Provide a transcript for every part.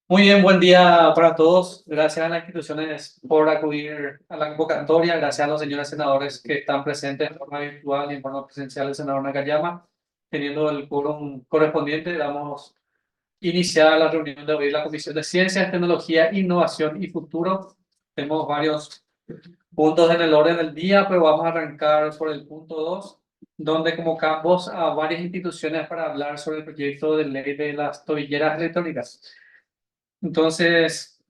Muy bien, buen día para todos. Gracias a las instituciones por acudir a la convocatoria. Gracias a los señores senadores que están presentes en forma virtual y en forma presencial. El senador Nakayama, teniendo el quórum correspondiente, damos iniciada la reunión de hoy de la Comisión de Ciencias, Tecnología, Innovación y Futuro. Tenemos varios puntos en el orden del día, pero vamos a arrancar por el punto 2, donde convocamos a varias instituciones para hablar sobre el proyecto de ley de las tobilleras electrónicas. Entonces,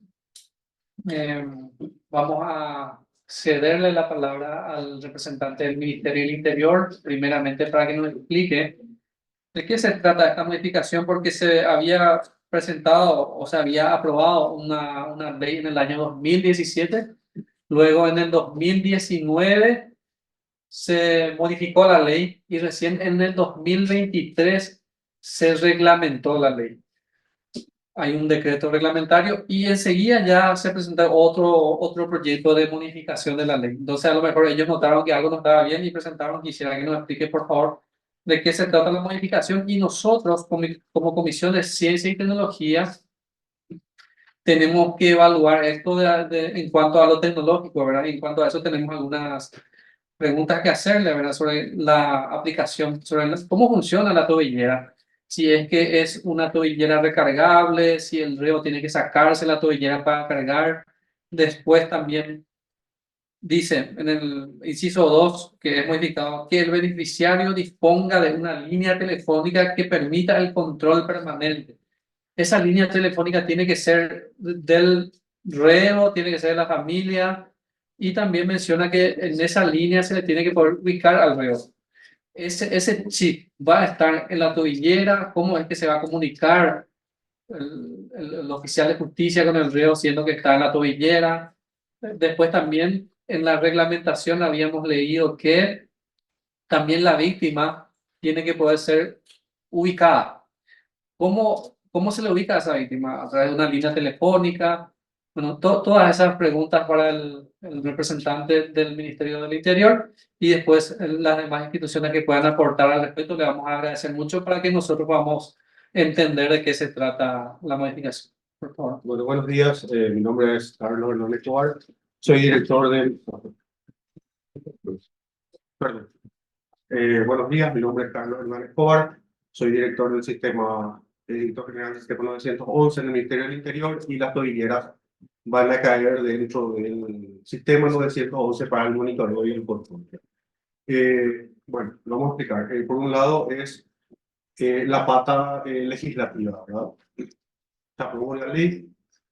eh, vamos a cederle la palabra al representante del Ministerio del Interior, primeramente para que nos explique de qué se trata esta modificación, porque se había presentado o se había aprobado una ley en el año 2017, luego en el 2019 se modificó la ley y recién en el 2023 se reglamentó la ley. Hay un decreto reglamentario y enseguida ya se presenta otro proyecto de modificación de la ley. Entonces, a lo mejor ellos notaron que algo no estaba bien y presentaron. Quisiera que nos explique, por favor, de qué se trata la modificación. Y nosotros, como Comisión de Ciencia y Tecnología, tenemos que evaluar esto en cuanto a lo tecnológico, ¿verdad? En cuanto a eso, tenemos algunas preguntas que hacerle, ¿verdad? Sobre la aplicación, sobre cómo funciona la tobillera. Si es que es una tobillera recargable, si el reo tiene que sacarse la tobillera para cargar. Después también dice en el inciso 2 que es modificado, que el beneficiario disponga de una línea telefónica que permita el control permanente. Esa línea telefónica tiene que ser del reo, tiene que ser de la familia, y también menciona que en esa línea se le tiene que poder ubicar al reo. Ese chip va a estar en la tobillera. ¿Cómo es que se va a comunicar el oficial de justicia con el reo siendo que está en la tobillera? Después también en la reglamentación habíamos leído que también la víctima tiene que poder ser ubicada. ¿Cómo se le ubica a esa víctima? ¿A través de una línea telefónica? Bueno, todas esas preguntas para el representante del Ministerio del Interior, y después las demás instituciones que puedan aportar al respecto. Le vamos a agradecer mucho para que nosotros podamos entender de qué se trata la modificación. Por favor. Bueno, buenos días. Mi nombre es Carlos Hernández Tovar. Soy director del... Perdón. Buenos días. Mi nombre es Carlos Hernández Tovar. Soy director del sistema, director general del sistema 911 en el Ministerio del Interior, y las tobilleras van a caer dentro del sistema 911 para el monitoreo y el control. Bueno, lo vamos a explicar. Por un lado es la pata legislativa, ¿verdad? Se aprobó la ley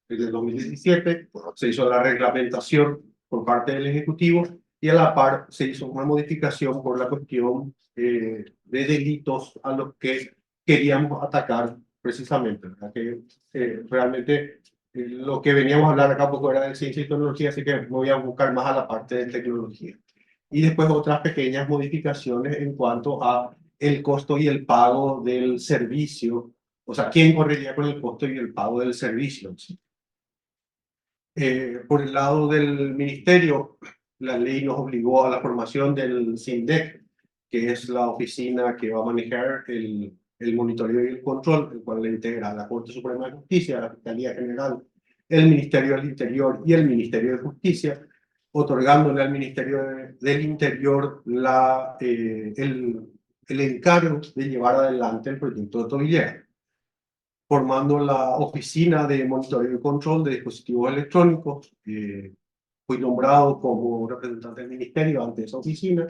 en el 2017, se hizo la reglamentación por parte del Ejecutivo, y a la par se hizo una modificación por la cuestión de delitos a los que queríamos atacar precisamente, ¿verdad? Que realmente lo que veníamos a hablar acá poco era de ciencia y tecnología, así que me voy a buscar más a la parte de tecnología. Y después otras pequeñas modificaciones en cuanto a el costo y el pago del servicio, o sea, ¿quién correría con el costo y el pago del servicio? Por el lado del ministerio, la ley nos obligó a la formación del SINDEC, que es la oficina que va a manejar el monitoreo y el control, el cual le integra la Corte Suprema de Justicia, la Fiscalía General, el Ministerio del Interior y el Ministerio de Justicia, otorgándole al Ministerio del Interior el encargo de llevar adelante el proyecto de tobillera, formando la Oficina de Monitoreo y Control de Dispositivos Electrónicos. Fui nombrado como representante del ministerio ante esa oficina,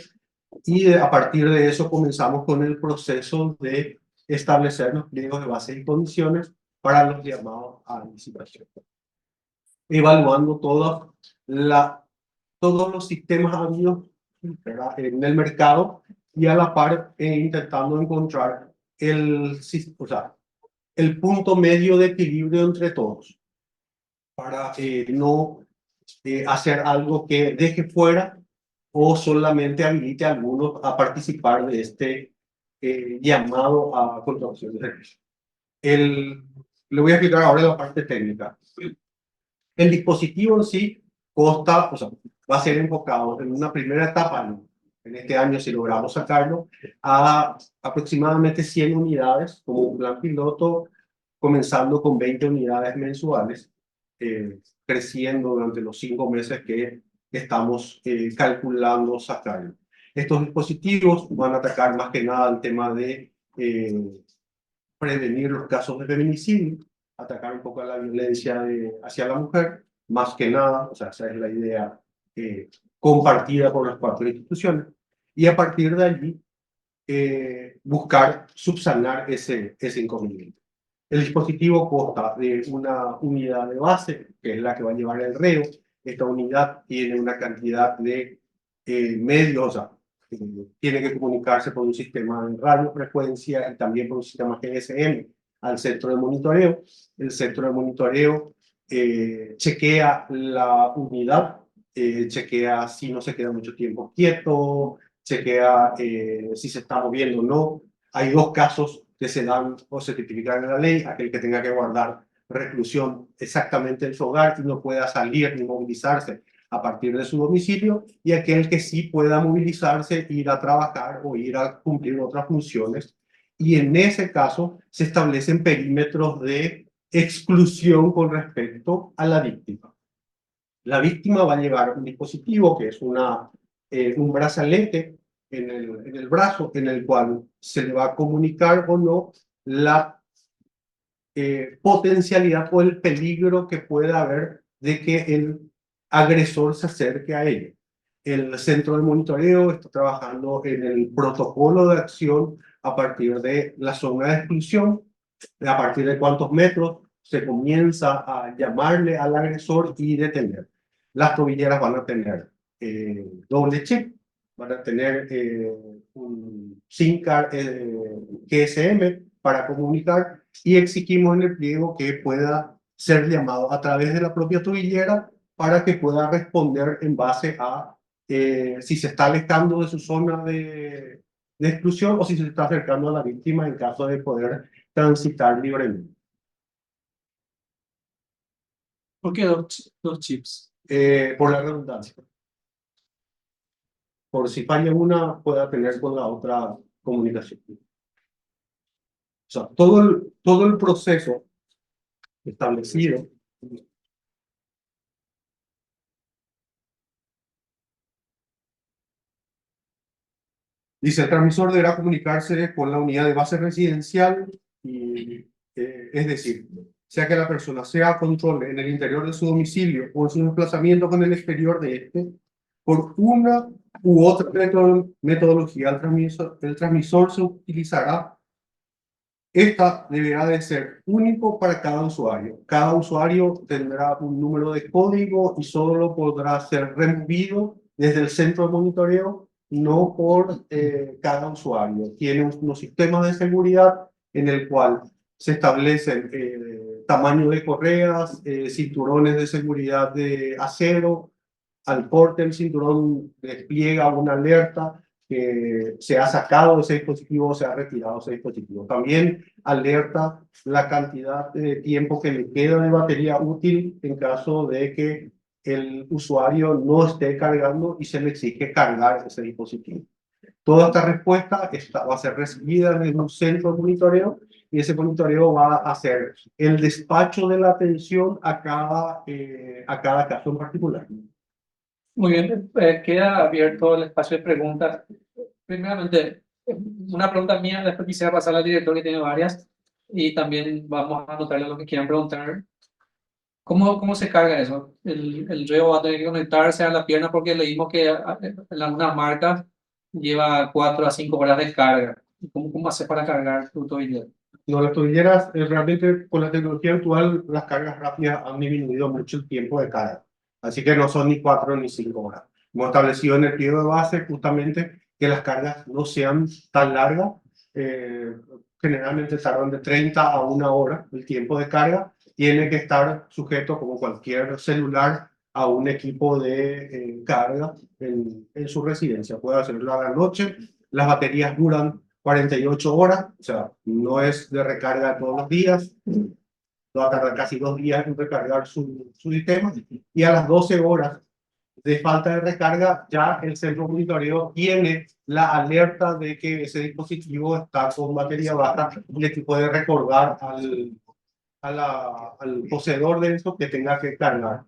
y a partir de eso comenzamos con el proceso de establecer los pliegos de bases y condiciones para los llamados a licitación, evaluando todos los sistemas habidos en el mercado, y a la par intentando encontrar o sea, el punto medio de equilibrio entre todos, para no hacer algo que deje fuera o solamente habilite a algunos a participar de este llamado a contratación de servicios. Le voy a explicar ahora la parte técnica. El dispositivo en sí consta, o sea, va a ser enfocado en una primera etapa, en este año, si logramos sacarlo, a aproximadamente 100 unidades como un plan piloto, comenzando con 20 unidades mensuales, creciendo durante los 5 meses que estamos calculando sacar. Estos dispositivos van a atacar más que nada el tema de prevenir los casos de feminicidio, atacar un poco a la violencia hacia la mujer, más que nada, o sea, esa es la idea compartida por las 4 instituciones, y a partir de allí buscar subsanar ese inconveniente. El dispositivo consta de una unidad de base, que es la que va a llevar el reo. Esta unidad tiene una cantidad de medios, o sea, tiene que comunicarse por un sistema de radiofrecuencia y también por un sistema GSM al centro de monitoreo. El centro de monitoreo chequea la unidad, chequea si no se queda mucho tiempo quieto, chequea si se está moviendo o no. Hay 2 casos que se dan o se tipifican en la ley: aquel que tenga que guardar reclusión exactamente en su hogar y no pueda salir ni movilizarse a partir de su domicilio, y aquel que sí pueda movilizarse, ir a trabajar o ir a cumplir otras funciones. Y en ese caso se establecen perímetros de exclusión con respecto a la víctima. La víctima va a llevar un dispositivo que es un brazalete en el brazo, en el cual se le va a comunicar o no la potencialidad o el peligro que pueda haber de que el agresor se acerque a ella. El centro de monitoreo está trabajando en el protocolo de acción a partir de la zona de exclusión, a partir de cuántos metros se comienza a llamarle al agresor y detener. Las tobilleras van a tener doble chip, van a tener un SIM card GSM para comunicar, y exigimos en el pliego que pueda ser llamado a través de la propia tobillera para que pueda responder en base a si se está alejando de su zona de exclusión o si se está acercando a la víctima en caso de poder transitar libremente. ¿Por qué dos chips? Por la redundancia. Por si falla una, pueda tener con la otra comunicación. O sea, todo el proceso establecido dice: el transmisor deberá comunicarse con la unidad de base residencial, y, es decir, sea que la persona sea controle en el interior de su domicilio o en su desplazamiento con el exterior de este, por una u otra metodología, el transmisor se utilizará. Esta deberá de ser único para cada usuario. Cada usuario tendrá un número de código y solo podrá ser removido desde el centro de monitoreo, no por cada usuario. Tiene unos sistemas de seguridad en el cual se establecen tamaño de correas, cinturones de seguridad de acero. Al corte del cinturón despliega una alerta que se ha sacado ese dispositivo o se ha retirado ese dispositivo. También alerta la cantidad de tiempo que le queda de batería útil en caso de que el usuario no esté cargando y se le exige cargar ese dispositivo. Toda esta respuesta va a ser recibida en un centro de monitoreo, y ese monitoreo va a hacer el despacho de la atención a cada caso en particular. Muy bien, queda abierto el espacio de preguntas. Primeramente, una pregunta mía, después quisiera pasar al director que tiene varias, y también vamos a anotarle lo que quieran preguntar. ¿Cómo se carga eso? El reo va a tener que conectarse a la pierna porque leímos que en algunas marcas lleva 4 a 5 horas de carga. ¿Cómo hace para cargar tu tobillera? No, las tobilleras, realmente con la tecnología actual, las cargas rápidas han disminuido mucho el tiempo de carga. Así que no son ni 4 ni 5 horas. Hemos establecido en el pliego de base justamente que las cargas no sean tan largas. Generalmente tardan de 30 a 1 hora el tiempo de carga. Tiene que estar sujeto, como cualquier celular, a un equipo de carga en su residencia. Puede hacerlo a la noche. Las baterías duran 48 horas, o sea, no es de recarga todos los días. Va a tardar casi 2 días en recargar su sistema, y a las 12 horas de falta de recarga ya el centro de monitoreo tiene la alerta de que ese dispositivo está con batería baja y le puede recordar al poseedor de eso que tenga que cargar.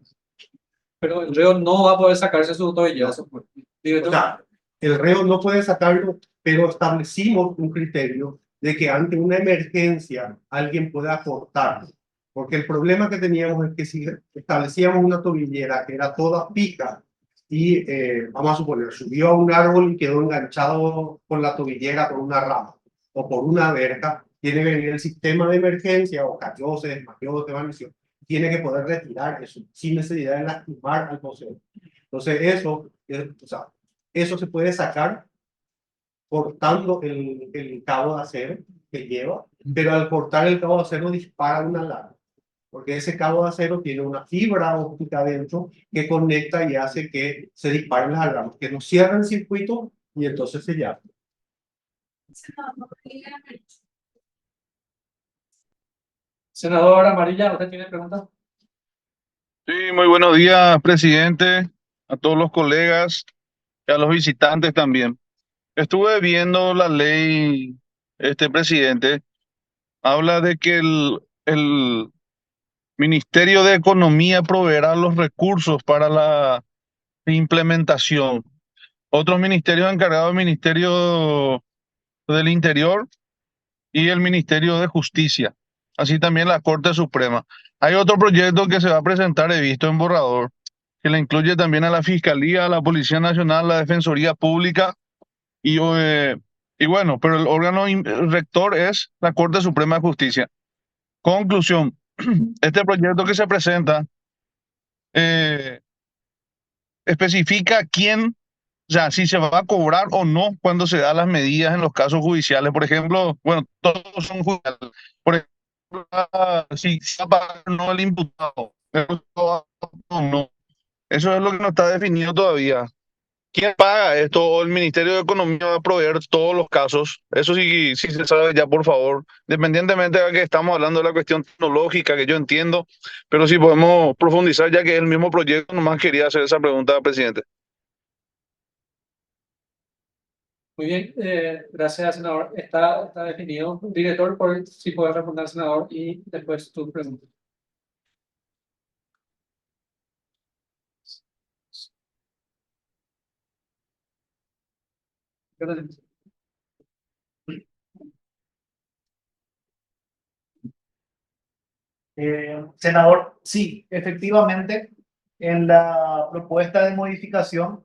Pero el reo no va a poder sacarse su tobellazo. O Director, sea, el reo no puede sacarlo, pero establecimos un criterio de que ante una emergencia alguien pueda aportar. Porque el problema que teníamos es que si establecíamos una tobillera que era toda pica y, vamos a suponer, subió a un árbol y quedó enganchado con la tobillera por una rama o por una verja, tiene que venir el sistema de emergencia o cayó, se desmayó, se desvaneció, tiene que poder retirar eso sin necesidad de lastimar al poseedor. Entonces eso, o sea, eso se puede sacar cortando el cabo de acero que lleva, pero al cortar el cabo de acero dispara una alarma, porque ese cabo de acero tiene una fibra óptica dentro que conecta y hace que se disparen las alarmas, que no cierra el circuito y entonces se llama. senador Amarilla, ¿usted tiene preguntas? Sí, muy buenos días, presidente, a todos los colegas y a los visitantes también. Estuve viendo la ley, presidente, habla de que el Ministerio de Economía proveerá los recursos para la implementación. Otros ministerios encargados, el Ministerio del Interior y el Ministerio de Justicia, así también la Corte Suprema. Hay otro proyecto que se va a presentar, he visto en borrador, que le incluye también a la Fiscalía, a la Policía Nacional, la Defensoría Pública y bueno, pero el órgano rector es la Corte Suprema de Justicia. Conclusión, este proyecto que se presenta eh, especifica quién, o sea, si se va a cobrar o no cuando se dan las medidas en los casos judiciales. Por ejemplo, bueno, todos son judiciales. Por ejemplo, si va a pagar o no el imputado, o no. Eso es lo que no está definido todavía. ¿Quién paga esto? ¿O el Ministerio de Economía va a proveer todos los casos? Eso sí, sí se sabe ya, por favor. Independientemente de que estamos hablando de la cuestión tecnológica, que yo entiendo, pero si podemos profundizar, ya que es el mismo proyecto, nomás quería hacer esa pregunta, presidente. Muy bien, gracias, senador. Está definido. Director, por si puede responder, senador, y después tu pregunta. Gracias. Senador, sí, efectivamente, en la propuesta de modificación,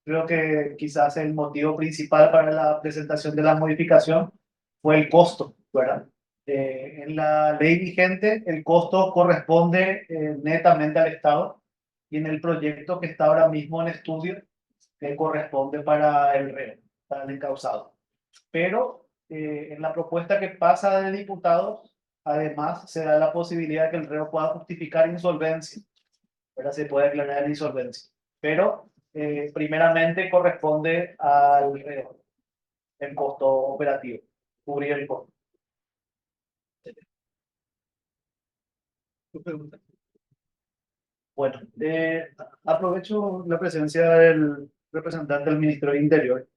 creo que quizás el motivo principal para la presentación de la modificación fue el costo, ¿verdad? En la ley vigente, el costo corresponde netamente al Estado y en el proyecto que está ahora mismo en estudio, corresponde para el reo, para el encausado. Pero en la propuesta que pasa de diputados, además, se da la posibilidad de que el reo pueda justificar insolvencia. Ahora se puede declarar la insolvencia. Pero, primeramente, corresponde al reo el costo operativo, cubrir el costo. Tu pregunta. Bueno, aprovecho la presencia del representante del Ministerio del Interior.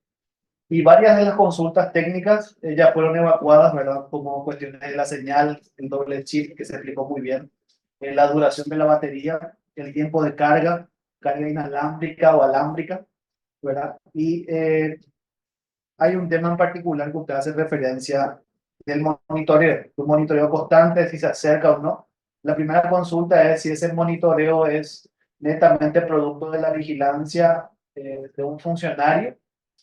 Y varias de las consultas técnicas ya fueron evacuadas, ¿verdad? Como cuestiones de la señal, el doble chip, que se explicó muy bien, la duración de la batería, el tiempo de carga, carga inalámbrica o alámbrica, ¿verdad? Y hay un tema en particular que usted hace referencia del monitoreo, un monitoreo constante, si se acerca o no. La primera consulta es si ese monitoreo es netamente producto de la vigilancia de un funcionario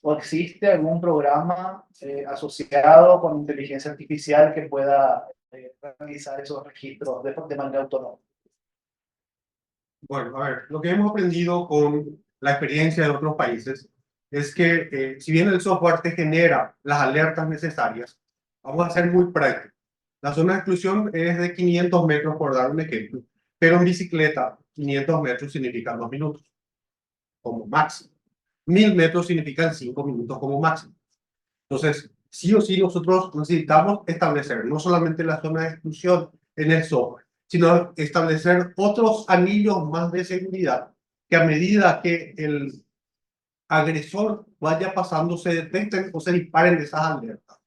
o existe algún programa asociado con inteligencia artificial que pueda realizar esos registros de manera autónoma. Bueno, a ver, lo que hemos aprendido con la experiencia de otros países es que si bien el software te genera las alertas necesarias, vamos a ser muy prácticos. La zona de exclusión es de 500 metros, por dar un ejemplo, pero en bicicleta 500 metros significan 2 minutos como máximo. 1000 metros significan 5 minutos como máximo. Entonces, sí o sí nosotros necesitamos establecer no solamente la zona de exclusión en el software, sino establecer otros anillos más de seguridad que a medida que el agresor vaya pasando se detecten o se disparen esas alertas.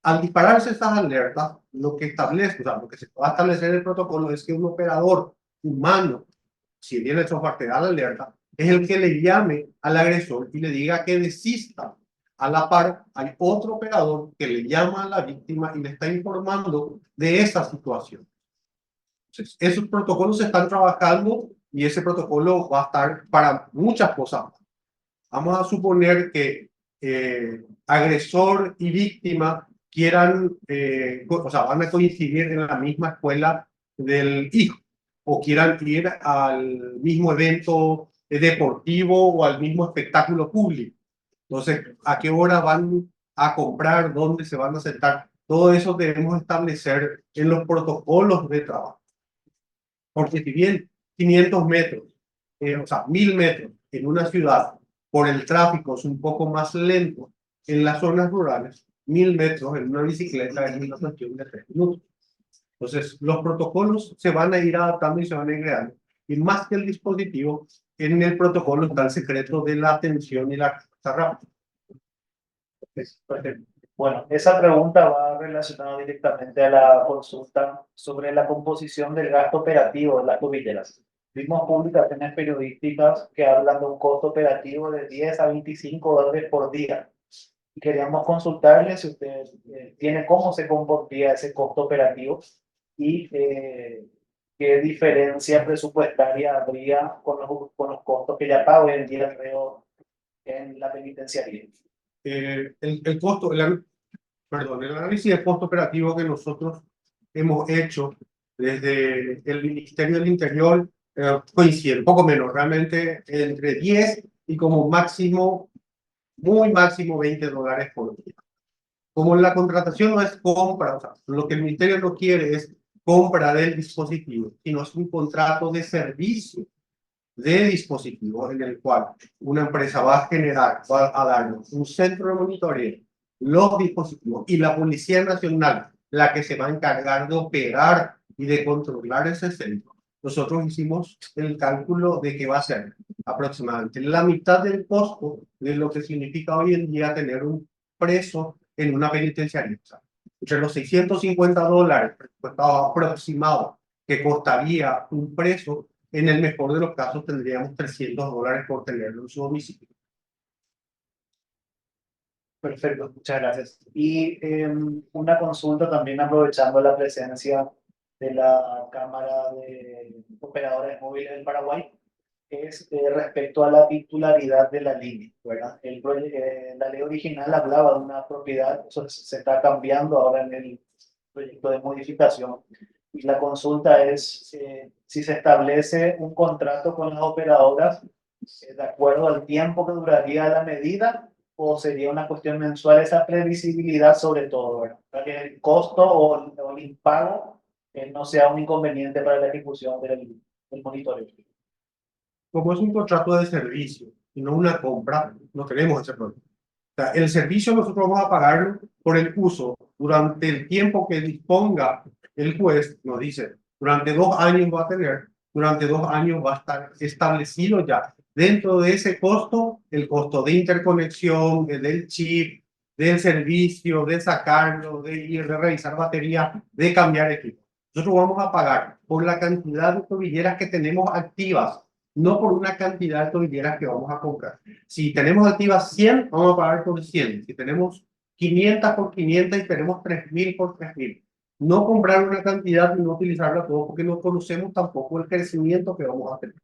Al dispararse estas alertas, lo que establece, o sea, lo que se va a establecer en el protocolo es que un operador humano, si bien el software te da la alerta, es el que le llame al agresor y le diga que desista. A la par, hay otro operador que le llama a la víctima y le está informando de esa situación. Entonces, esos protocolos se están trabajando y ese protocolo va a estar para muchas cosas. Vamos a suponer que agresor y víctima quieran, o sea, van a coincidir en la misma escuela del hijo o quieran ir al mismo evento deportivo o al mismo espectáculo público. Entonces, ¿a qué hora van a comprar? ¿Dónde se van a sentar? Todo eso debemos establecer en los protocolos de trabajo. Porque si bien 500 metros, o sea, 1000 metros en una ciudad por el tráfico es un poco más lento en las zonas rurales, 1000 metros en una bicicleta es una cuestión de 3 minutos. Entonces, los protocolos se van a ir adaptando y se van a ir creando. Y más que el dispositivo, en el protocolo está el secreto de la atención y la respuesta rápida. Perfecto. Bueno, esa pregunta va relacionada directamente a la consulta sobre la composición del gasto operativo de las tobilleras. Vimos publicaciones periodísticas que hablan de un costo operativo de 10 a 25 dólares por día. Y queríamos consultarle si usted tiene cómo se comportaría ese costo operativo y qué diferencia presupuestaria habría con los costos que ya paga hoy en día el reo en la penitenciaría. El costo, perdón, el análisis de costo operativo que nosotros hemos hecho desde el Ministerio del Interior coincide, un poco menos, realmente entre 10 y como máximo, muy máximo 20 dólares por día. Como la contratación no es compra, o sea, lo que el Ministerio no quiere es compra del dispositivo, sino es un contrato de servicio de dispositivos en el cual una empresa va a generar, va a darnos un centro de monitoreo, los dispositivos y la Policía Nacional, la que se va a encargar de operar y de controlar ese centro. Nosotros hicimos el cálculo de que va a ser aproximadamente la mitad del costo de lo que significa hoy en día tener un preso en una penitenciaría. O sea, entre los 650 dólares presupuestados aproximados que costaría un preso, en el mejor de los casos tendríamos 300 dólares por tenerlo en su domicilio. Perfecto, muchas gracias. Y una consulta también aprovechando la presencia de la Cámara de Operadores Móviles del Paraguay, es respecto a la titularidad de la línea, ¿verdad? La ley original hablaba de una propiedad, eso se está cambiando ahora en el proyecto de modificación. Y la consulta es si se establece un contrato con las operadoras de acuerdo al tiempo que duraría la medida o sería una cuestión mensual, esa previsibilidad sobre todo, ¿verdad? Para que el costo o el impago no sea un inconveniente para la ejecución del monitoreo. Como es un contrato de servicio y no una compra, no tenemos ese problema. O sea, el servicio nosotros vamos a pagarlo por el uso durante el tiempo que disponga el juez, nos dice, durante 2 años va a tener, durante 2 años va a estar establecido ya dentro de ese costo, el costo de interconexión, del chip, del servicio, de sacarlo, de ir, de revisar batería, de cambiar equipo. Nosotros vamos a pagar por la cantidad de tobilleras que tenemos activas, no por una cantidad de tobilleras que vamos a comprar. Si tenemos activas 100, vamos a pagar por 100. Si tenemos 500 por 500 y tenemos 3000 por 3000. No comprar una cantidad y no utilizarla todo porque no conocemos tampoco el crecimiento que vamos a tener.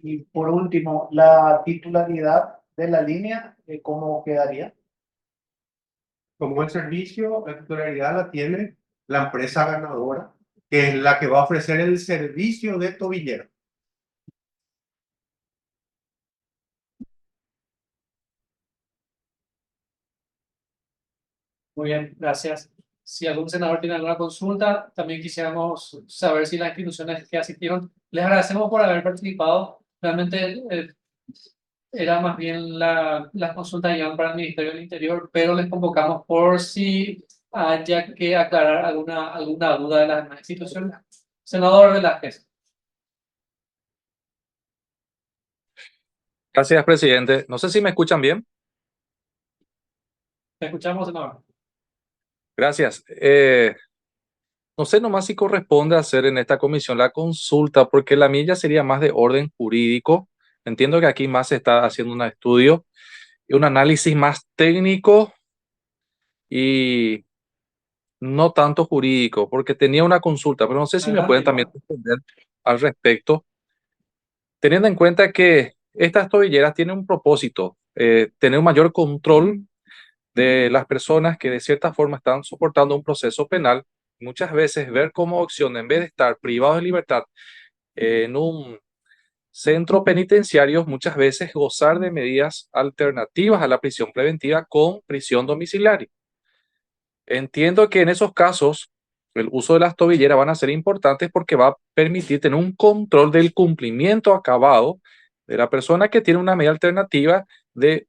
Y por último, la titularidad de la línea, ¿cómo quedaría? Como el servicio, la titularidad la tiene la empresa ganadora, que es la que va a ofrecer el servicio de tobillera. Muy bien, gracias. Si algún senador tiene alguna consulta, también quisiéramos saber si las instituciones que asistieron, les agradecemos por haber participado. Realmente era más bien las consultas iban para el Ministerio del Interior, pero les convocamos por si haya que aclarar alguna duda de las demás instituciones. Senador Velázquez. Gracias, presidente. No sé si me escuchan bien. Te escuchamos, senador. Gracias. No sé nomás si corresponde hacer en esta comisión la consulta, porque la mía ya sería más de orden jurídico. Entiendo que aquí más se está haciendo un estudio y un análisis más técnico y no tanto jurídico, porque tenía una consulta, pero no sé si me pueden Adelante, también Iván. responder al respecto, teniendo en cuenta que estas tobilleras tienen un propósito, tener un mayor control de las personas que de cierta forma están soportando un proceso penal. Muchas veces ver como opción, en vez de estar privados de libertad en un centro penitenciario, muchas veces gozar de medidas alternativas a la prisión preventiva con prisión domiciliaria. Entiendo que en esos casos el uso de las tobilleras van a ser importantes porque va a permitir tener un control del cumplimiento acabado de la persona que tiene una medida alternativa de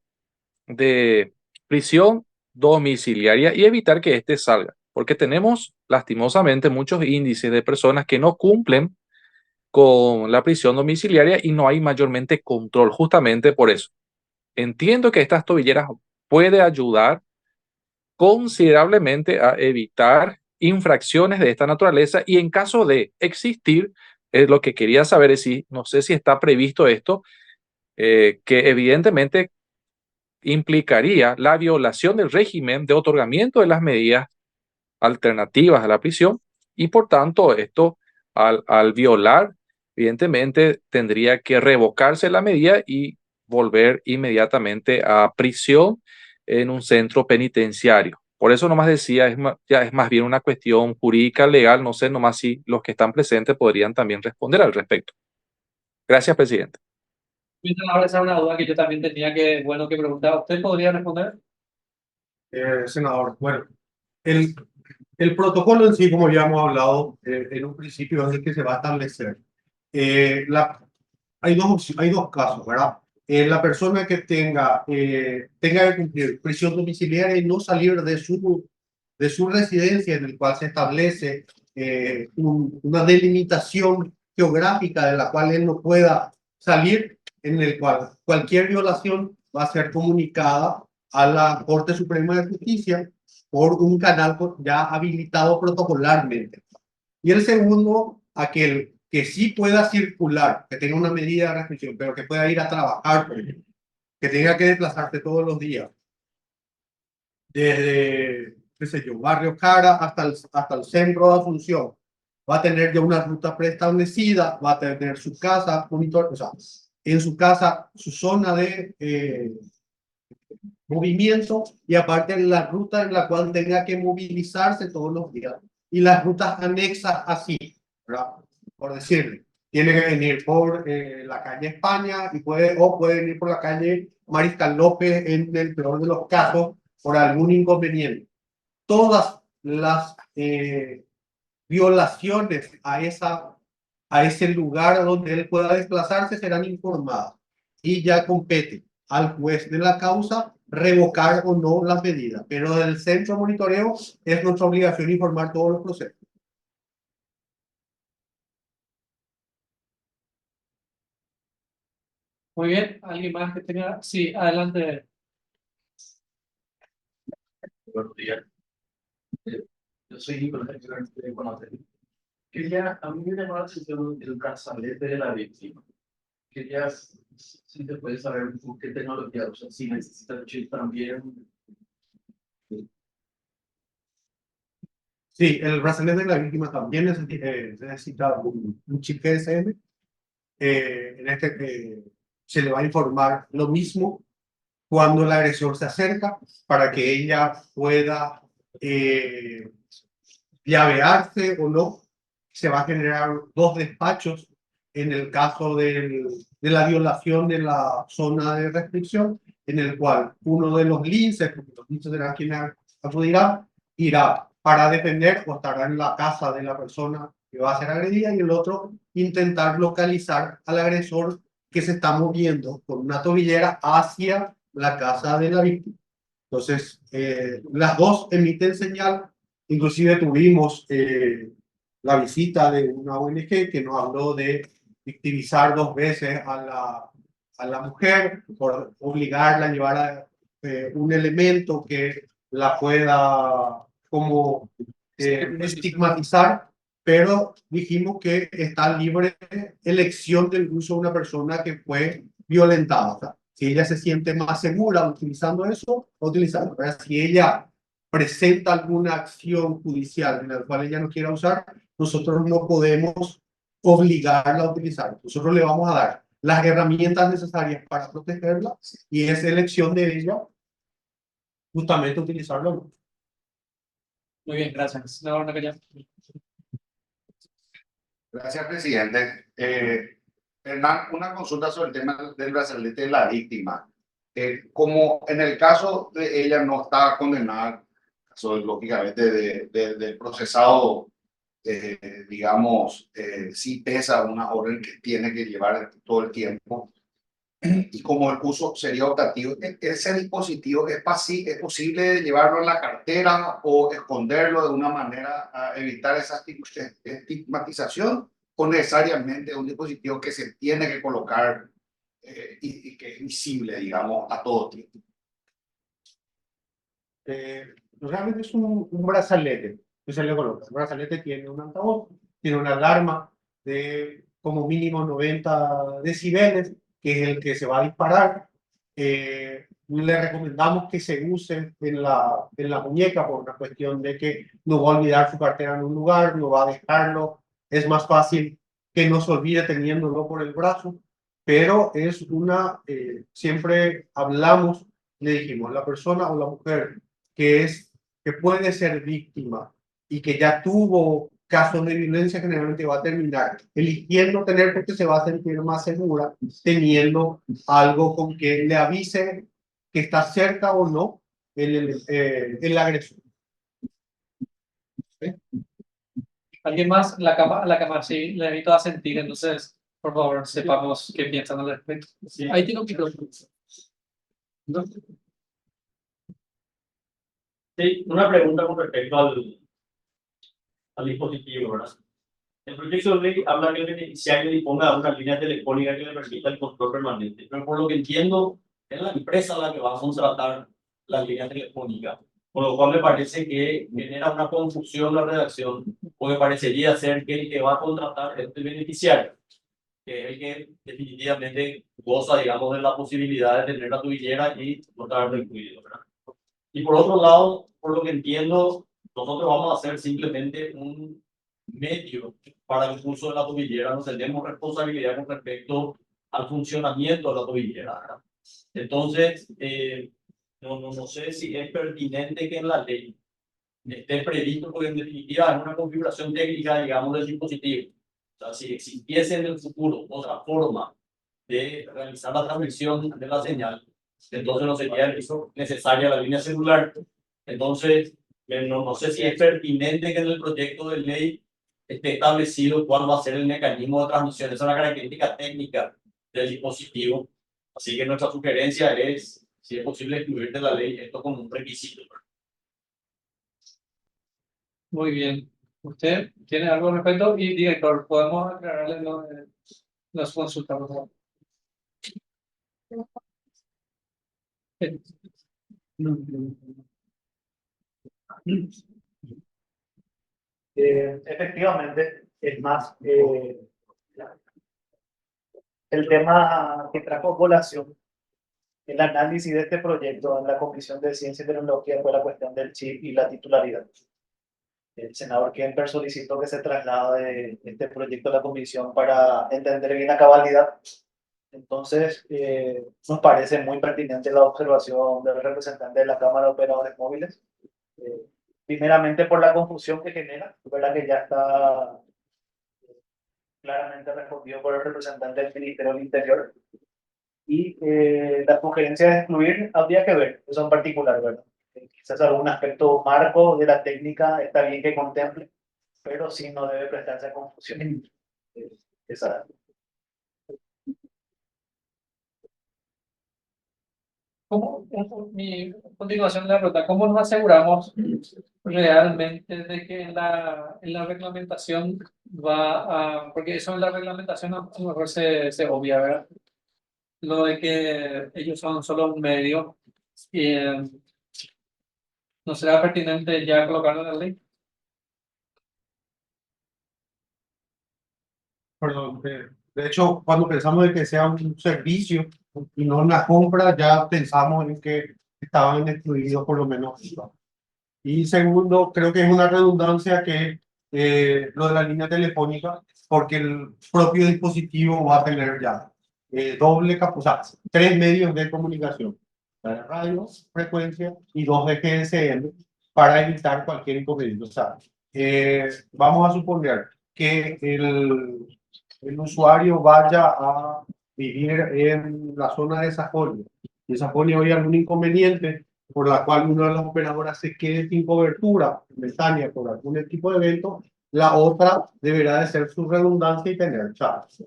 prisión domiciliaria y evitar que éste salga. Porque tenemos lastimosamente muchos índices de personas que no cumplen con la prisión domiciliaria y no hay mayormente control justamente por eso. Entiendo que estas tobilleras puede ayudar considerablemente a evitar infracciones de esta naturaleza y en caso de existir, lo que quería saber es si, no sé si está previsto esto, que evidentemente implicaría la violación del régimen de otorgamiento de las medidas alternativas a la prisión y por tanto esto al violar, evidentemente tendría que revocarse la medida y volver inmediatamente a prisión en un centro penitenciario. Por eso nomás decía, ya es más bien una cuestión jurídica, legal, no sé nomás si los que están presentes podrían también responder al respecto. Gracias, presidente. Ahora esa es una duda que yo también tenía que, bueno, que preguntaba. ¿Usted podría responder? Senador, bueno, el, el protocolo en sí, como ya hemos hablado en un principio, es el que se va a establecer. Hay dos casos, ¿verdad? La persona que tenga que cumplir prisión domiciliaria y no salir de su residencia en el cual se establece una delimitación geográfica de la cual él no pueda salir, en el cual cualquier violación va a ser comunicada a la Corte Suprema de Justicia por un canal ya habilitado protocolarmente. Y el segundo, aquel que sí pueda circular, que tenga una medida de restricción, pero que pueda ir a trabajar, por ejemplo, que tenga que desplazarse todos los días, desde, qué sé yo, Barrio Cara hasta el centro de Asunción, va a tener ya una ruta preestablecida, va a tener su casa, monitor, o sea, en su casa, su zona de movimiento y aparte la ruta en la cual tenga que movilizarse todos los días y las rutas anexas así, ¿verdad? Por decirle, tiene que venir por la calle España y puede venir por la calle Mariscal López en el peor de los casos por algún inconveniente. Todas las violaciones a ese lugar donde él pueda desplazarse serán informadas y ya compete al juez de la causa revocar o no las medidas. Pero del centro de monitoreo es nuestra obligación informar todos los procesos. Muy bien. ¿Alguien más que tenga? Sí, adelante. Buenos días. Yo soy Nicolás de Conocer. A mí me llamó la atención el brazalete de la víctima. Quería si te puedes saber con qué tecnología, o sea, si necesita el chip también. Sí, el brazalete de la víctima también necesita un chip GSM. En este se le va a informar lo mismo cuando el agresor se acerca para que ella pueda llavearse o no. Se va a generar dos despachos en el caso de la violación de la zona de restricción, en el cual uno de los linces, porque los linces serán quienes acudirán, irá para defender o estará en la casa de la persona que va a ser agredida y el otro intentar localizar al agresor que se está moviendo con una tobillera hacia la casa de la víctima. Entonces, las dos emiten señal. Inclusive tuvimos la visita de una ONG que nos habló de victimizar dos veces a la mujer, por obligarla a llevar un elemento que la pueda como estigmatizar, pero dijimos que está libre elección del uso de una persona que fue violentada. O sea, si ella se siente más segura utilizando eso, utilizarlo. ¿Verdad? Si ella presenta alguna acción judicial en la cual ella no quiera usar, nosotros no podemos obligarla a utilizar. Nosotros le vamos a dar las herramientas necesarias para protegerla y es elección de ella justamente utilizarlo. Muy bien, gracias. Senador Nakayama. Gracias, presidente. Hernán, una consulta sobre el tema del brazalete de la víctima. Como en el caso de ella no está condenada, lógicamente del procesado, digamos, sí pesa una orden que tiene que llevar todo el tiempo. Y como el uso sería optativo, ¿ese dispositivo es posible llevarlo en la cartera o esconderlo de una manera a evitar esa estigmatización? ¿O necesariamente un dispositivo que se tiene que colocar y que es visible, digamos, a todo tiempo? Realmente es un brazalete que se le coloca. El brazalete tiene un altavoz, tiene una alarma de como mínimo 90 decibeles, que es el que se va a disparar. Le recomendamos que se use en la muñeca por una cuestión de que no va a olvidar su cartera en un lugar, no va a dejarlo. Es más fácil que no se olvide teniéndolo por el brazo, pero es siempre hablamos, le dijimos, la persona o la mujer que puede ser víctima y que ya tuvo casos de violencia, generalmente va a terminar eligiendo tener porque se va a sentir más segura teniendo algo con que le avise que está cerca o no el agresor. ¿Sí? ¿Alguien más? La cámara, sí, le invito a sentir, entonces, por favor, sepamos qué piensan al respecto. Sí. Ahí tiene un micrófono. ¿No? Sí, una pregunta con respecto al dispositivo, ¿verdad? El proyecto de ley habla que el beneficiario disponga de una línea telefónica que le permita el control permanente, pero por lo que entiendo, es la empresa la que va a contratar la línea telefónica, por lo cual me parece que genera una confusión la redacción, porque parecería ser que el que va a contratar es el beneficiario, que es el que definitivamente goza, digamos, de la posibilidad de tener la tubillera y no estar incluido, ¿verdad? Y por otro lado, por lo que entiendo, nosotros vamos a hacer simplemente un medio para el uso de la tobillera, no tenemos responsabilidad con respecto al funcionamiento de la tobillera, ¿verdad? Entonces, no sé si es pertinente que en la ley esté previsto, porque en definitiva es una configuración técnica, digamos, del dispositivo. O sea, si existiese en el futuro otra forma de realizar la transmisión de la señal, entonces no sería necesaria la línea celular. Entonces, no sé si es pertinente que en el proyecto de ley esté establecido cuál va a ser el mecanismo de transmisión. Esa es una característica técnica del dispositivo. Así que nuestra sugerencia es, si es posible, incluir de la ley esto como un requisito. Muy bien. ¿Usted tiene algo al respecto? Y director, ¿podemos aclararle las consultas, por favor? Efectivamente, es más, el tema que trajo a colación el análisis de este proyecto en la Comisión de Ciencia y Tecnología fue la cuestión del chip y la titularidad. El senador Kemper solicitó que se traslade este proyecto a la comisión para entender bien la cabalidad. Entonces, nos parece muy pertinente la observación del representante de la Cámara de Operadores Móviles. Primeramente por la confusión que genera, ¿verdad? Que ya está claramente respondido por el representante del Ministerio del Interior. Y la sugerencia de excluir habría que ver, eso en particular, ¿verdad? Quizás algún aspecto marco de la técnica está bien que contemple, pero sí no debe prestarse a confusión. Esa. ¿Cómo, mi continuación de la pregunta, cómo nos aseguramos realmente de que en la reglamentación va a, porque eso en la reglamentación a lo mejor se obvia, ¿verdad? Lo de que ellos son solo un medio, ¿No será pertinente ya colocarlo en la ley? Perdón, de hecho, cuando pensamos en que sea un servicio y no una compra, ya pensamos en que estaban excluidos por lo menos. Y segundo, creo que es una redundancia que lo de la línea telefónica, porque el propio dispositivo va a tener ya doble o sea, 3 medios de comunicación, radio, frecuencia y 2 de GSM para evitar cualquier inconveniente. O sea, vamos a suponer que el usuario vaya a vivir en la zona de Sajonia y Sajonia hoy algún inconveniente por la cual una de las operadoras se quede sin cobertura momentánea por algún tipo de evento, la otra deberá de ser su redundancia y tener charts.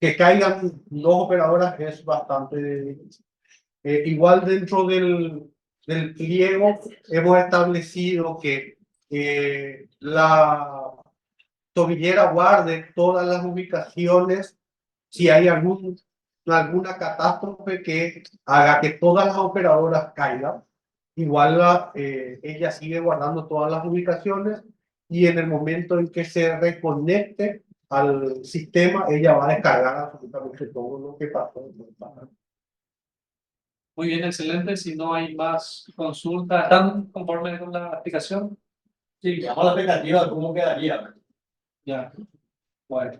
Que caigan 2 operadoras es bastante igual dentro del pliego hemos establecido que la tobillera guarde todas las ubicaciones si hay alguna catástrofe que haga que todas las operadoras caigan. Igual ella sigue guardando todas las ubicaciones y en el momento en que se reconecte al sistema, ella va a descargar absolutamente todo lo que pasó. Muy bien, excelente. Si no hay más consultas, ¿están conformes con la aplicación? Sí, veamos la expectativa de cómo quedaría. Ya. Bueno.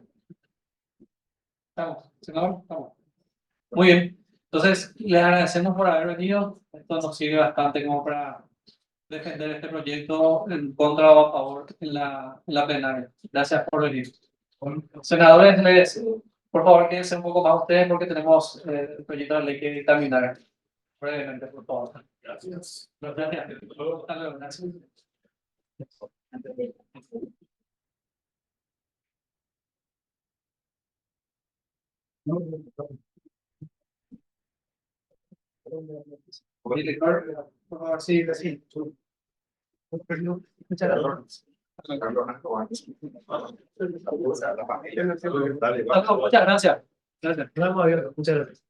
Estamos, senador, estamos. Muy bien. Entonces, les agradecemos por haber venido. Esto nos sirve bastante como para defender este proyecto en contra o a favor en la plenaria. Gracias por venir. Senadores, por favor, quédense un poco más ustedes porque tenemos el proyecto de ley que dictaminar. Brevemente, por favor. Gracias. Gracias. Hasta luego. Gracias. Director, por favor, sí, sí. Muchas gracias. Muchas gracias. Gracias. Estamos abiertos. Muchas gracias.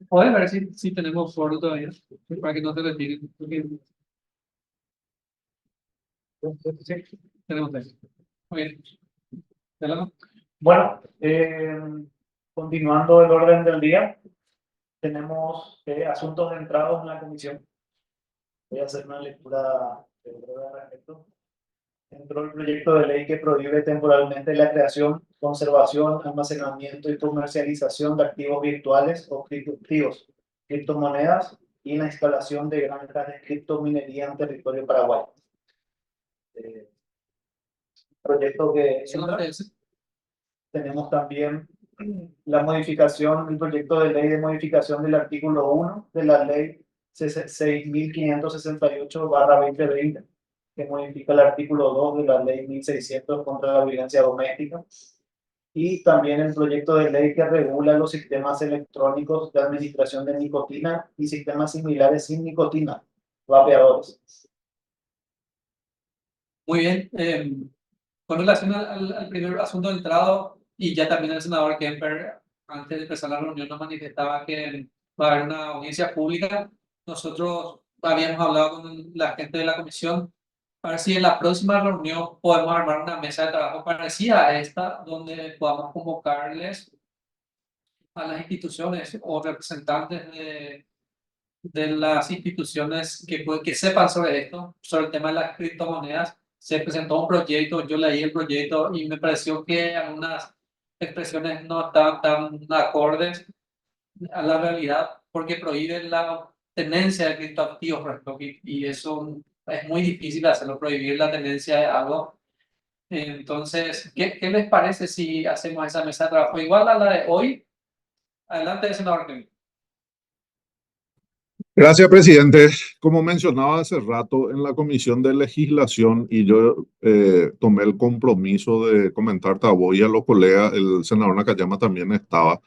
Puedes ver si tenemos foro todavía, para que no te retiren. Sí, tenemos eso. Muy bien. Delano. Bueno, continuando el orden del día, tenemos asuntos entrados en la comisión. Voy a hacer una lectura breve al respecto. Entró el proyecto de ley que prohíbe temporalmente la creación, conservación, almacenamiento y comercialización de activos virtuales o criptoactivos, criptomonedas y la instalación de granjas de criptominería en territorio paraguayo. Proyecto que Solamente ese. tenemos también la modificación, el proyecto de ley de modificación del artículo 1 de la ley 6568/2020, que modifica el artículo 2 de la ley 1600 contra la violencia doméstica, y también el proyecto de ley que regula los sistemas electrónicos de administración de nicotina y sistemas similares sin nicotina, vapeadores. Muy bien. Con relación al primer asunto de entrado, y ya también el senador Kemper, antes de empezar la reunión, nos manifestaba que va a haber una audiencia pública. Nosotros habíamos hablado con la gente de la comisión para ver si en la próxima reunión podemos armar una mesa de trabajo parecida a esta, donde podamos convocarles a las instituciones o representantes de las instituciones que sepan sobre esto, sobre el tema de las criptomonedas. Se presentó un proyecto, yo leí el proyecto y me pareció que algunas expresiones no estaban tan acordes a la realidad porque prohíben la tenencia de criptoactivos, por ejemplo, y eso es muy difícil hacerlo, prohibir la tenencia de algo. Entonces, ¿qué les parece si hacemos esa mesa de trabajo igual a la de hoy? Adelante, senador Kevin. Gracias, presidente. Como mencionaba hace rato en la Comisión de Legislación, y yo tomé el compromiso de comentarte a vos y a los colegas, el senador Nakayama también estaba,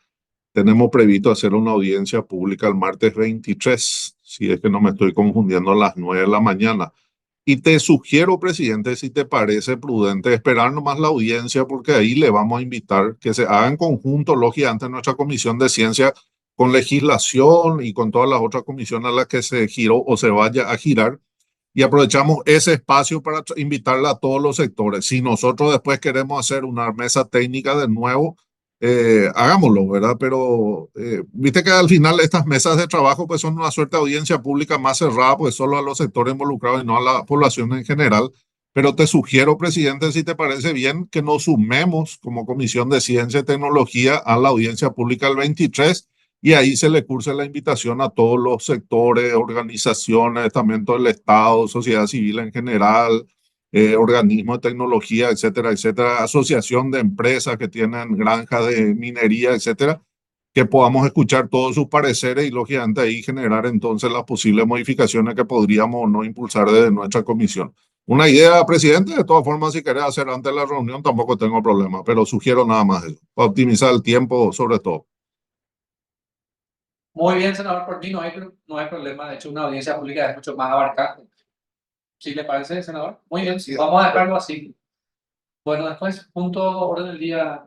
tenemos previsto hacer una audiencia pública el martes 23, si es que no me estoy confundiendo, a las 9 de la mañana. Y te sugiero, presidente, si te parece prudente, esperar nomás la audiencia, porque ahí le vamos a invitar que se haga en conjunto, lógicamente, nuestra comisión de ciencia con legislación y con todas las otras comisiones a las que se giró o se vaya a girar. Y aprovechamos ese espacio para invitarle a todos los sectores. Si nosotros después queremos hacer una mesa técnica de nuevo, hagámoslo, ¿verdad? Pero viste que al final estas mesas de trabajo pues son una suerte de audiencia pública más cerrada, pues solo a los sectores involucrados y no a la población en general. Pero te sugiero, presidente, si te parece bien, que nos sumemos como Comisión de Ciencia y Tecnología a la audiencia pública el 23 y ahí se le curse la invitación a todos los sectores, organizaciones, también todo el Estado, sociedad civil en general, organismos de tecnología, etcétera, etcétera, asociación de empresas que tienen granjas de minería, etcétera, que podamos escuchar todos sus pareceres y lógicamente ahí generar entonces las posibles modificaciones que podríamos o no impulsar desde nuestra comisión. Una idea, presidente, de todas formas, si querés hacer antes de la reunión, tampoco tengo problema, pero sugiero nada más eso, para optimizar el tiempo sobre todo. Muy bien, senador, por mí no hay problema. De hecho, una audiencia pública es mucho más abarcante. ¿Sí le parece, senador? Muy bien, Sí. vamos a dejarlo así. Bueno, después, punto orden del día.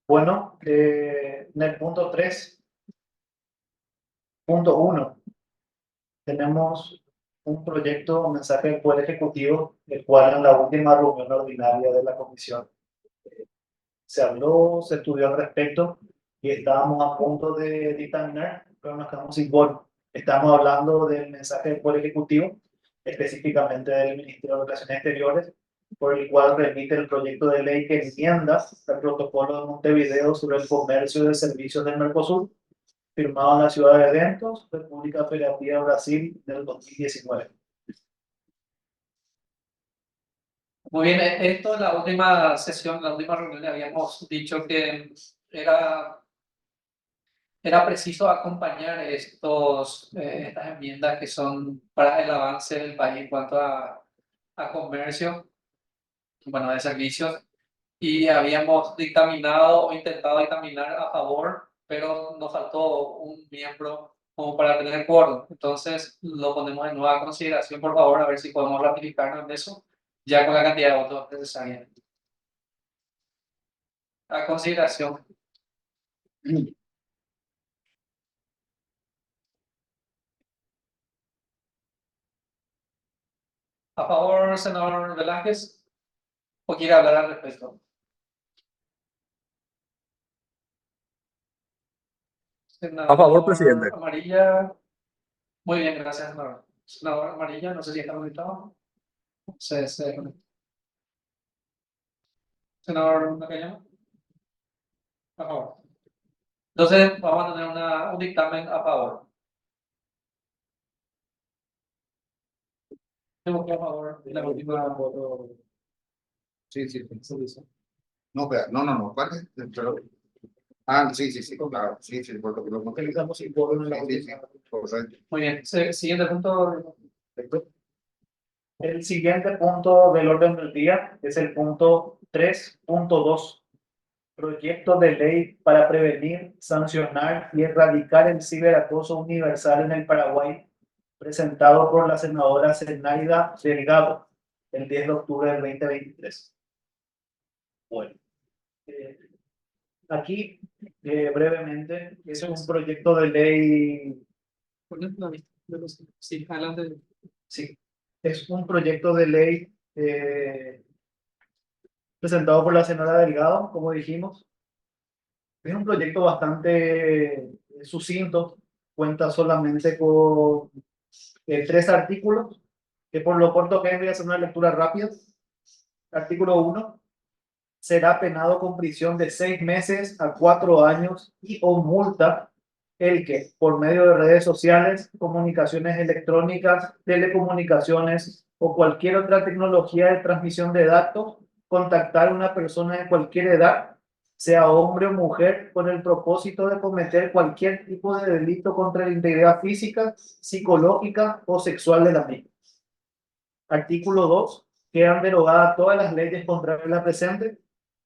Bueno, en el punto 3.1 tenemos un proyecto, un mensaje del Poder Ejecutivo, el cual en la última reunión ordinaria de la comisión se habló, se estudió al respecto y estábamos a punto de dictaminar, pero nos quedamos sin quórum. Estamos hablando del mensaje del Poder Ejecutivo, específicamente del Ministerio de Relaciones Exteriores, por el cual remite el proyecto de ley que enmienda el protocolo de Montevideo sobre el comercio de servicios del Mercosur, firmado en la ciudad de Eventos, República Federativa de Brasil, del 2019. Muy bien, esto en la última sesión, la última reunión, le habíamos dicho que era preciso acompañar estas enmiendas que son para el avance del país en cuanto a comercio, bueno, de servicios, y habíamos dictaminado o intentado dictaminar a favor, pero nos faltó un miembro como para tener quórum. Entonces lo ponemos en nueva consideración, por favor, a ver si podemos ratificarnos en eso, ya con la cantidad de votos necesaria. A consideración. A favor, senador Velázquez, ¿o quiere hablar al respecto? A favor, presidente. Amarilla. Muy bien, gracias, senador. Senador Amarilla, no sé si está conectado. Se desconectó. Senador Nakayama. A favor. Entonces, vamos a tener un dictamen a favor. Tengo que a favor de la última voto. Sí, sí, sí. No, espera, no, ¿cuál es? Pero... Ah, sí, claro, sí, porque lo Utilizamos el quórum en la sí, última. correcto. Muy bien, siguiente punto. El siguiente punto del orden del día es el punto 3.2. Proyecto de ley para prevenir, sancionar y erradicar el ciberacoso universal en el Paraguay, presentado por la senadora Zenaida Delgado el 10 de octubre del 2023. Bueno, aquí brevemente es un proyecto de ley. Sí, adelante. Sí, es un proyecto de ley presentado por la senadora Delgado, como dijimos. Es un proyecto bastante sucinto, cuenta solamente con 3 artículos, que por lo corto que es voy a hacer una lectura rápida. Artículo 1. Será penado con prisión de 6 meses a 4 años y o multa el que, por medio de redes sociales, comunicaciones electrónicas, telecomunicaciones o cualquier otra tecnología de transmisión de datos, contactar a una persona de cualquier edad, sea hombre o mujer, con el propósito de cometer cualquier tipo de delito contra la integridad física, psicológica o sexual de la misma. Artículo 2. Quedan derogadas todas las leyes contrarias a la presente.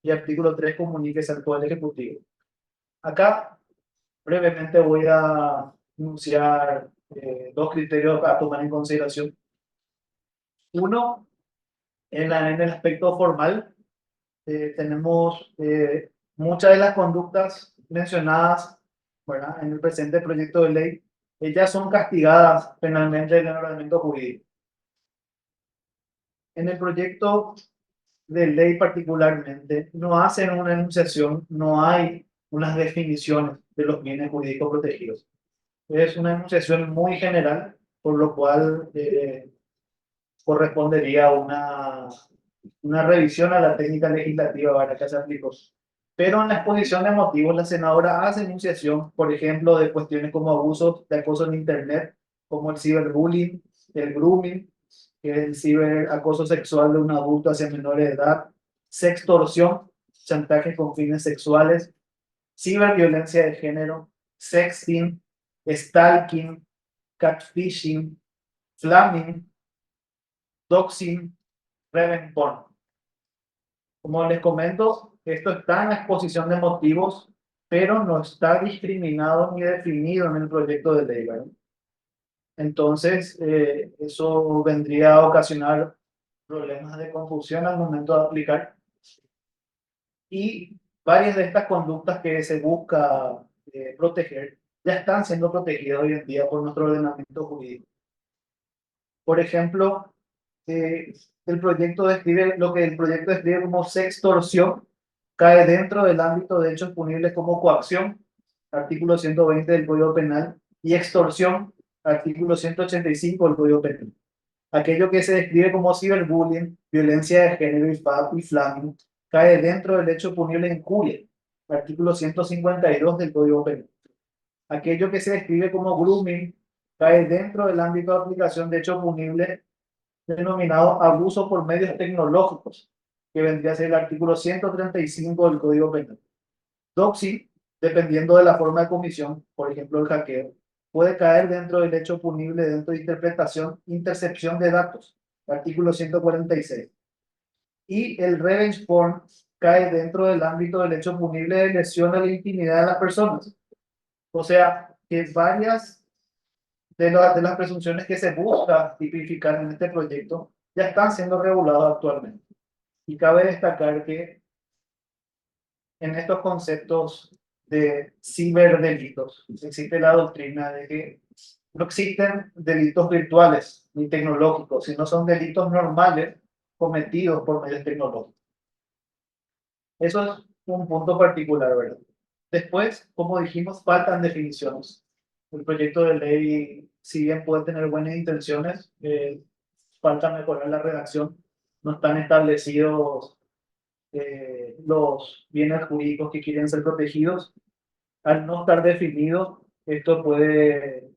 Y artículo 3. Comuníquese al Poder Ejecutivo. Acá brevemente voy a enunciar dos criterios a tomar en consideración. Uno, en el aspecto formal, tenemos muchas de las conductas mencionadas, ¿verdad?, en el presente proyecto de ley, ellas son castigadas penalmente en el ordenamiento jurídico. En el proyecto de ley particularmente, no hacen una enunciación, no hay unas definiciones de los bienes jurídicos protegidos. Es una enunciación muy general, por lo cual correspondería una revisión a la técnica legislativa para que se aplicó. Pero en la exposición de motivos, la senadora hace enunciación, por ejemplo, de cuestiones como abusos de acoso en Internet, como el ciberbullying, el grooming, que es el ciberacoso sexual de un adulto hacia menores de edad, sextorsión, chantaje con fines sexuales, ciberviolencia de género, sexting, stalking, catfishing, flamming, doxing, revenge porn. Como les comento, esto está en la exposición de motivos, pero no está discriminado ni definido en el proyecto de ley, ¿verdad? Entonces, eso vendría a ocasionar problemas de confusión al momento de aplicar. Y varias de estas conductas que se busca proteger ya están siendo protegidas hoy en día por nuestro ordenamiento jurídico. Por ejemplo, el proyecto describe lo que el proyecto describe como sextorsión, cae dentro del ámbito de hechos punibles como coacción, artículo 120 del Código Penal, y extorsión, artículo 185 del Código Penal. Aquello que se describe como ciberbullying, violencia de género y flamming, cae dentro del hecho punible injuria, artículo 152 del Código Penal. Aquello que se describe como grooming cae dentro del ámbito de aplicación de hecho punible denominado abuso por medios tecnológicos, que vendría a ser el artículo 135 del Código Penal. Doxing, dependiendo de la forma de comisión, por ejemplo el hackeo, puede caer dentro del hecho punible dentro de intercepción de datos, artículo 146. Y el revenge porn cae dentro del ámbito del hecho punible de lesión a la intimidad de las personas. O sea, que varias de las presunciones que se busca tipificar en este proyecto ya están siendo reguladas actualmente. Y cabe destacar que en estos conceptos de ciberdelitos existe la doctrina de que no existen delitos virtuales ni tecnológicos, sino son delitos normales cometidos por medios tecnológicos. Eso es un punto particular, ¿verdad? Después, como dijimos, faltan definiciones. El proyecto de ley, si bien puede tener buenas intenciones, falta mejorar la redacción. No están establecidos los bienes jurídicos que quieren ser protegidos. Al no estar definido, esto puede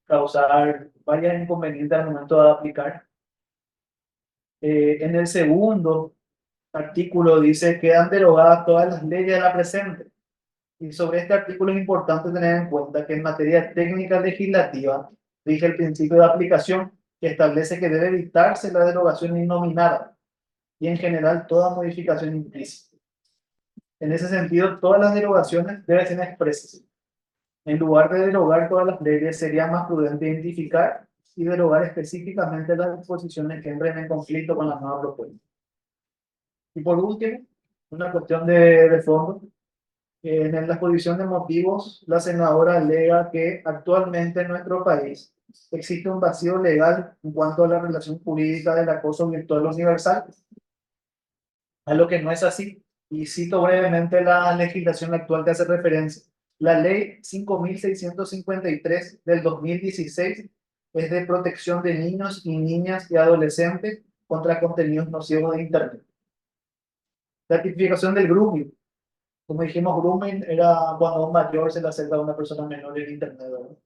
causar varios inconvenientes al momento de aplicar. En el segundo artículo dice que quedan derogadas todas las leyes de la presente. Y sobre este artículo es importante tener en cuenta que en materia técnica legislativa rige el principio de aplicación que establece que debe evitarse la derogación innominada y en general toda modificación implícita. En ese sentido, todas las derogaciones deben ser expresas. En lugar de derogar todas las leyes, sería más prudente identificar y derogar específicamente las disposiciones que entren en conflicto con las nuevas propuestas. Y por último, una cuestión de fondo. En la exposición de motivos, la senadora alega que actualmente en nuestro país existe un vacío legal en cuanto a la relación jurídica del acoso virtual universal, a lo que no es así. Y cito brevemente la legislación actual que hace referencia. La ley 5.653 del 2016 es de protección de niños y niñas y adolescentes contra contenidos nocivos de Internet. La tipificación del grooming. Como dijimos, grooming era cuando un mayor se le acerca a una persona menor en Internet, ¿verdad?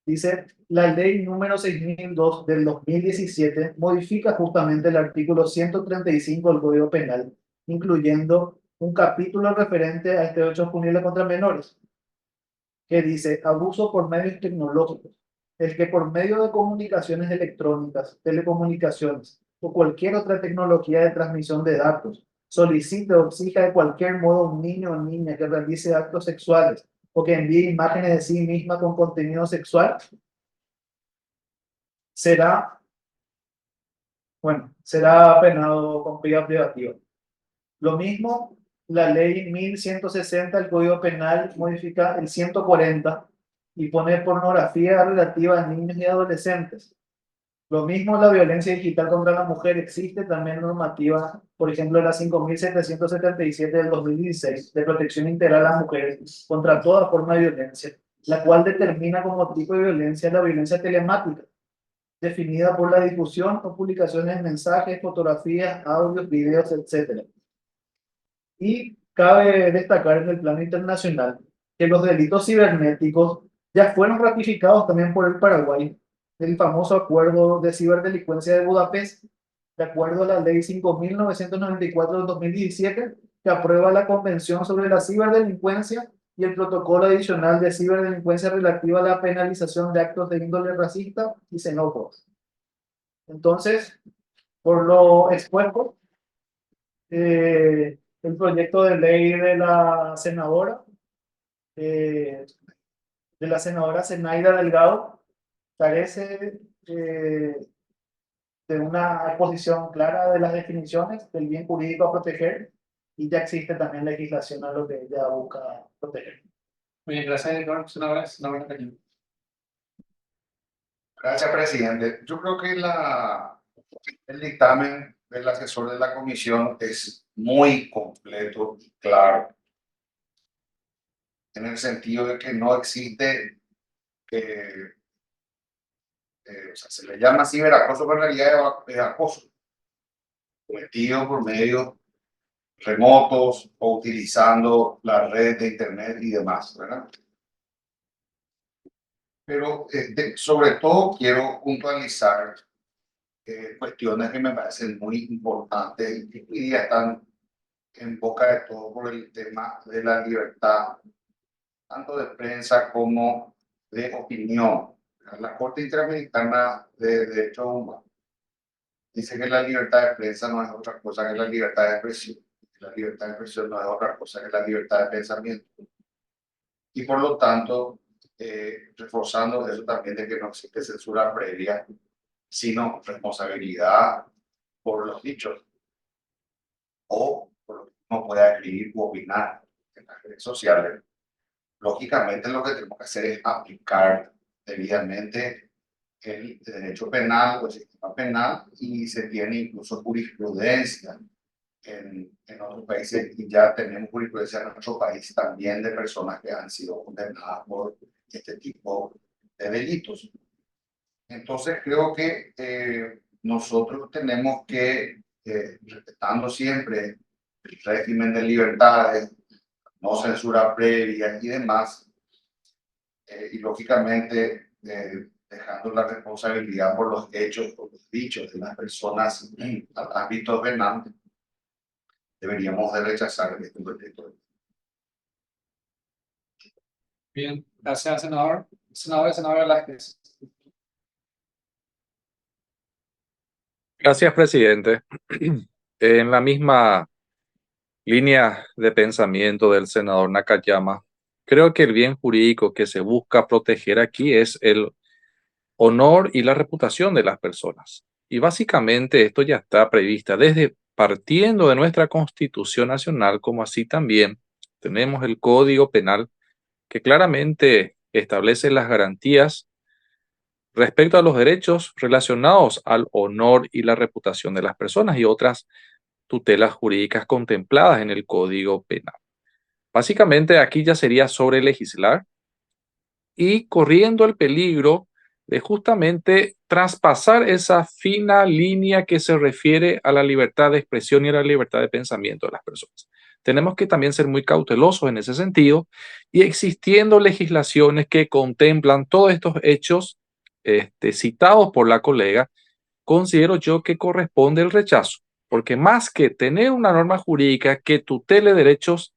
Dice, la ley número 6002 del 2017 modifica justamente el artículo 135 del Código Penal, incluyendo un capítulo referente a este hecho punible contra menores, que dice, abuso por medios tecnológicos, el que por medio de comunicaciones electrónicas, telecomunicaciones o cualquier otra tecnología de transmisión de datos, solicite o exija de cualquier modo a un niño o niña que realice actos sexuales o que envíe imágenes de sí misma con contenido sexual, será, bueno, será penado con prisión privativa. Lo mismo, la ley 1160 del Código Penal modifica el 140 y pone pornografía relativa a niños y adolescentes. Lo mismo, la violencia digital contra la mujer, existe también normativa, por ejemplo, la 5777 del 2016 de protección integral a las mujeres contra toda forma de violencia, la cual determina como tipo de violencia la violencia telemática, definida por la difusión o publicaciones de mensajes, fotografías, audios, videos, etc. Y cabe destacar en el plano internacional que los delitos cibernéticos ya fueron ratificados también por el Paraguay, el famoso acuerdo de ciberdelincuencia de Budapest, de acuerdo a la ley 5.994 del 2017, que aprueba la Convención sobre la Ciberdelincuencia y el protocolo adicional de ciberdelincuencia relativa a la penalización de actos de índole racista y xenófobos. Entonces, por lo expuesto, el proyecto de ley de la senadora Zenaida Delgado carece de una exposición clara de las definiciones del bien jurídico a proteger, y ya existe también legislación a lo que ella busca proteger. Muy bien, gracias, director. Senadora Cañón. Gracias, presidente. Yo creo que el dictamen del asesor de la comisión es muy completo y claro, en el sentido de que no existe, o sea, se le llama ciberacoso, pero en realidad es acoso cometido por medios remotos o utilizando la red de internet y demás, ¿verdad? Pero sobre todo quiero puntualizar cuestiones que me parecen muy importantes y que hoy día están en boca de todo por el tema de la libertad, tanto de prensa como de opinión. La Corte Interamericana de Derechos Humanos dice que la libertad de prensa no es otra cosa que la libertad de expresión. La libertad de expresión no es otra cosa que la libertad de pensamiento. Y por lo tanto, reforzando eso también de que no existe censura previa, sino responsabilidad por los dichos o por lo que uno pueda escribir u opinar en las redes sociales. Lógicamente, lo que tenemos que hacer es aplicar debidamente el derecho penal o el sistema penal, y se tiene incluso jurisprudencia en otros países, y ya tenemos jurisprudencia en nuestro país también de personas que han sido condenadas por este tipo de delitos. Entonces creo que nosotros tenemos que, respetando siempre el régimen de libertades, no censura previa y demás, y lógicamente dejando la responsabilidad por los hechos, por los dichos de las personas al ámbito penal, deberíamos de rechazar este proyecto. Bien, gracias, senador. Senador Velázquez. Gracias, presidente. En la misma línea de pensamiento del senador Nakayama, creo que el bien jurídico que se busca proteger aquí es el honor y la reputación de las personas. Y básicamente esto ya está previsto desde partiendo de nuestra Constitución Nacional, como así también tenemos el Código Penal, que claramente establece las garantías respecto a los derechos relacionados al honor y la reputación de las personas y otras tutelas jurídicas contempladas en el Código Penal. Básicamente aquí ya sería sobre legislar y corriendo el peligro de justamente traspasar esa fina línea que se refiere a la libertad de expresión y a la libertad de pensamiento de las personas. Tenemos que también ser muy cautelosos en ese sentido, y existiendo legislaciones que contemplan todos estos hechos citados por la colega, considero yo que corresponde el rechazo, porque más que tener una norma jurídica que tutele derechos